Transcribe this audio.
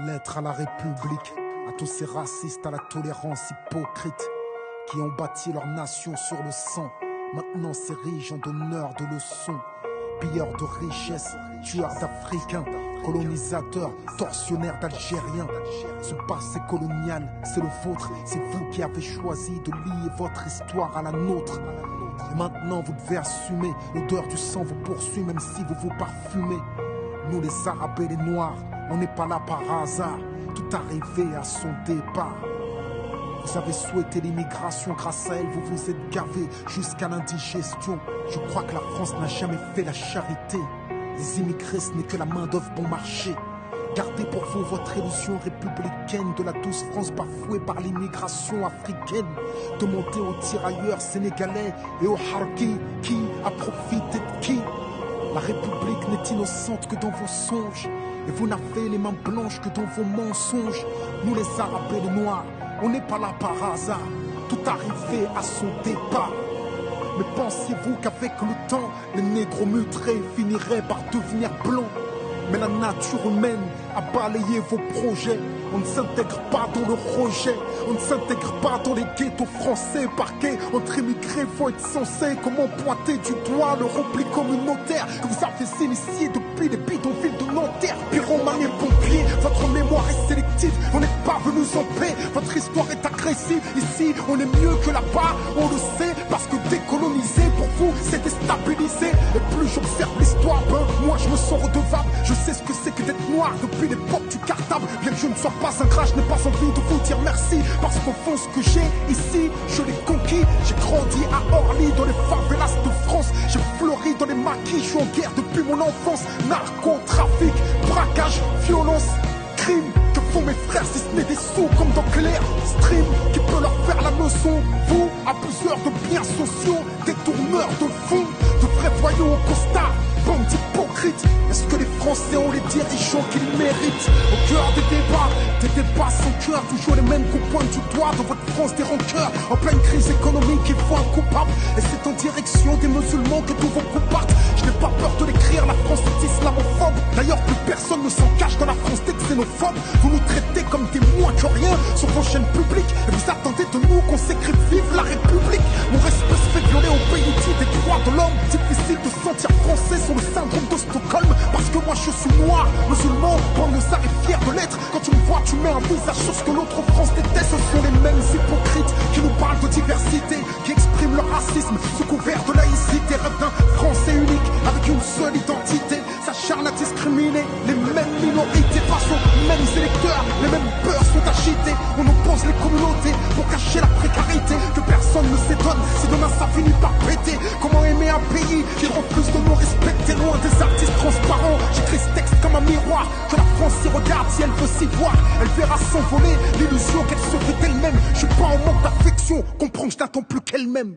Lettre à la République, à tous ces racistes à la tolérance hypocrite qui ont bâti leur nation sur le sang, maintenant s'érigent en donneurs de leçons. Pilleurs de richesses, tueurs d'Africains, colonisateurs, tortionnaires d'Algériens. Ce passé colonial, c'est le vôtre, c'est vous qui avez choisi de lier votre histoire à la nôtre. Et maintenant vous devez assumer, l'odeur du sang vous poursuit même si vous vous parfumez. Nous les Arabes et les Noirs, on n'est pas là par hasard, tout arrivé à son départ. Vous avez souhaité l'immigration, grâce à elle vous vous êtes gavé jusqu'à l'indigestion. Je crois que la France n'a jamais fait la charité. Les immigrés ce n'est que la main d'œuvre bon marché. Gardez pour vous votre illusion républicaine de la douce France bafouée par l'immigration africaine. Demandez aux tirailleurs sénégalais et aux harkis qui a profité de qui. La République n'est innocente que dans vos songes, et vous n'avez les mains blanches que dans vos mensonges. Nous les Arabes et les Noirs, on n'est pas là par hasard, tout arrivé à son départ. Mais pensiez-vous qu'avec le temps, les négros mutrés finiraient par devenir blancs? Mais la nature humaine a balayé vos projets. On ne s'intègre pas dans le rejet, on ne s'intègre pas dans les ghettos français. Parqués entre immigrés, faut être censé comment pointer du doigt le repli communautaire que vous avez initié depuis les bidonvilles de Nanterre. Pyromanie et pompiers, votre mémoire est sélective, on n'est pas venus en paix, votre histoire est agressive. Ici, on est mieux que là-bas, on le sait, parce que décoloniser pour vous, c'est déstabiliser. Et plus j'observe l'histoire, moi je me sens redevable. Je sais ce que c'est que d'être noir depuis l'époque du cartable. Bien que je ne sois pas un gras, je n'ai pas envie de vous dire merci, parce qu'au fond ce que j'ai ici, je l'ai conquis. J'ai grandi à Orly, dans les favelas de France. J'ai fleuri dans les maquis, je suis en guerre depuis mon enfance. Narcotrafic, braquage, violence, crime. Que font mes frères si ce n'est des sous comme dans Clair Stream? Qui peut leur faire la leçon? Vous, abuseurs de biens sociaux, détourneurs de fonds, de vrais voyous au costard, bande d'hypocrites. Est-ce que les Français ont les dirigeants qu'ils méritent? Au cœur des débats sans cœur, toujours les mêmes qu'on pointe du doigt dans votre France des rancœurs. En pleine crise économique, il faut un coupable, et c'est en direction des musulmans que tous vos coups partent. Je n'ai pas peur de l'écrire, la France est islamophobe. D'ailleurs, plus personne ne s'en cache dans la France des xénophobes. Vous nous traitez comme des moins que rien sur vos chaînes publiques, et vous attendez de nous qu'on s'écrive vive la République. Mon respect se fait violer au pays des droits de l'homme. Difficile de se sentir français sur le syndrome de Stockholm, parce que moi je suis noir, musulman, banlieusard et fier de l'être. Quand tu me vois, tu mets un visage sur ce que l'autre France déteste. Ce sont les mêmes hypocrites qui nous parlent de diversité, qui expriment leur racisme sous couvert de laïcité. Rêve d'un français unique avec une seule identité, s'acharne à discriminer les mêmes minorités face aux mêmes électeurs. Les mêmes peurs sont agitées, on oppose les communautés pour cacher la précarité. Que personne ne s'étonne si demain ça finit par péter. Comment aimer un pays qui refuse de nous respecter? Loin des artistes transparents, j'écris ce texte comme un miroir. Que la France s'y regarde si elle veut s'y voir, elle verra s'envoler l'illusion qu'elle se fait elle-même. Je suis pas en manque d'affection, comprends que je n'attends plus qu'elle-même.